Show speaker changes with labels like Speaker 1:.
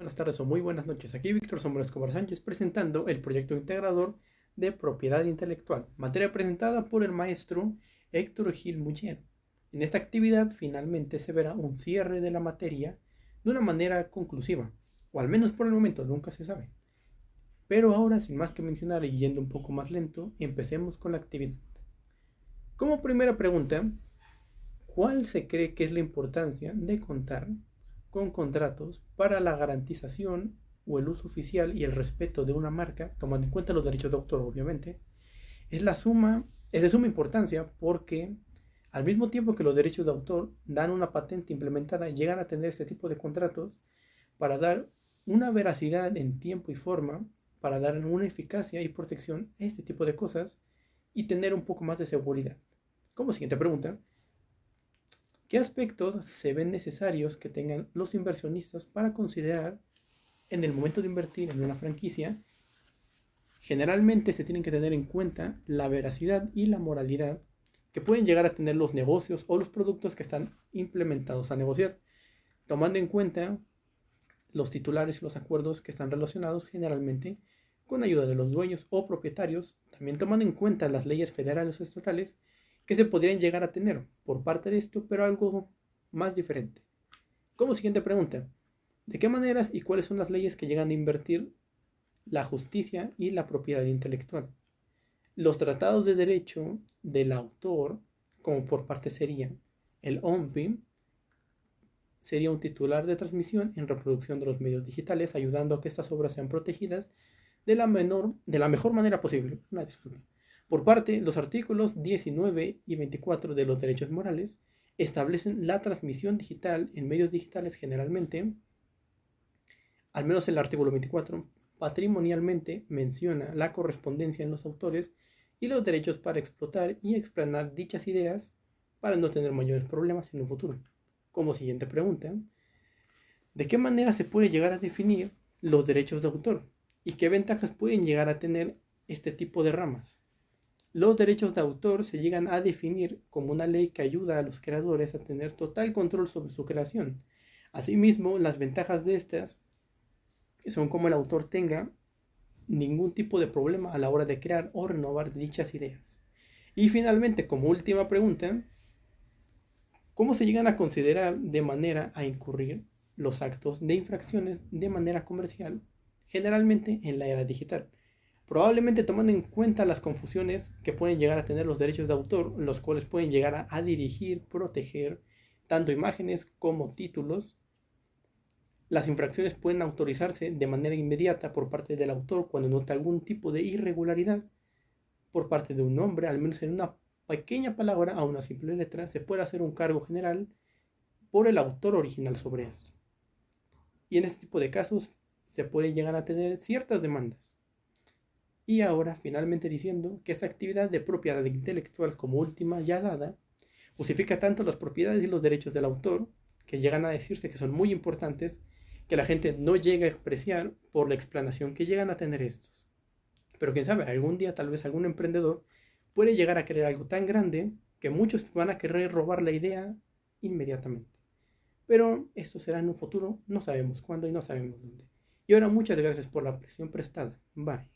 Speaker 1: Buenas tardes o muy buenas noches. Aquí Víctor Sombra Escobar Sánchez presentando el proyecto integrador de propiedad intelectual, materia presentada por el maestro Héctor Gil Muller. En esta actividad finalmente se verá un cierre de la materia de una manera conclusiva, o al menos por el momento, nunca se sabe. Pero ahora, sin más que mencionar y yendo un poco más lento, empecemos con la actividad. Como primera pregunta, ¿cuál se cree que es la importancia de contar con contratos para la garantización o el uso oficial y el respeto de una marca, tomando en cuenta los derechos de autor, obviamente? Es de suma importancia porque al mismo tiempo que los derechos de autor dan una patente implementada, llegan a tener este tipo de contratos para dar una veracidad en tiempo y forma, para dar una eficacia y protección a este tipo de cosas y tener un poco más de seguridad. Como siguiente pregunta, ¿qué aspectos se ven necesarios que tengan los inversionistas para considerar en el momento de invertir en una franquicia? Generalmente se tienen que tener en cuenta la veracidad y la moralidad que pueden llegar a tener los negocios o los productos que están implementados a negociar, tomando en cuenta los titulares y los acuerdos que están relacionados generalmente con ayuda de los dueños o propietarios, también tomando en cuenta las leyes federales o estatales que se podrían llegar a tener por parte de esto, pero algo más diferente. Como siguiente pregunta, ¿de qué maneras y cuáles son las leyes que llegan a invertir la justicia y la propiedad intelectual? Los tratados de derecho del autor, como por parte serían el OMPI, sería un titular de transmisión en reproducción de los medios digitales, ayudando a que estas obras sean protegidas de la mejor manera posible. Una disculpa. Por parte, los artículos 19 y 24 de los derechos morales establecen la transmisión digital en medios digitales generalmente, al menos el artículo 24, patrimonialmente menciona la correspondencia en los autores y los derechos para explotar y explanar dichas ideas para no tener mayores problemas en un futuro. Como siguiente pregunta, ¿de qué manera se puede llegar a definir los derechos de autor? ¿Y qué ventajas pueden llegar a tener este tipo de ramas? Los derechos de autor se llegan a definir como una ley que ayuda a los creadores a tener total control sobre su creación. Asimismo, las ventajas de estas son como el autor tenga ningún tipo de problema a la hora de crear o renovar dichas ideas. Y finalmente, como última pregunta, ¿cómo se llegan a considerar de manera a incurrir los actos de infracciones de manera comercial, generalmente en la era digital? Probablemente tomando en cuenta las confusiones que pueden llegar a tener los derechos de autor, los cuales pueden llegar a dirigir, proteger tanto imágenes como títulos. Las infracciones pueden autorizarse de manera inmediata por parte del autor cuando nota algún tipo de irregularidad por parte de un nombre, al menos en una pequeña palabra a una simple letra, se puede hacer un cargo general por el autor original sobre esto. Y en este tipo de casos se puede llegar a tener ciertas demandas. Y ahora, finalmente diciendo que esta actividad de propiedad intelectual como última ya dada, justifica tanto las propiedades y los derechos del autor, que llegan a decirse que son muy importantes, que la gente no llega a apreciar por la explanación que llegan a tener estos. Pero quién sabe, algún día tal vez algún emprendedor puede llegar a crear algo tan grande que muchos van a querer robar la idea inmediatamente. Pero esto será en un futuro, no sabemos cuándo y no sabemos dónde. Y ahora muchas gracias por la atención prestada. Bye.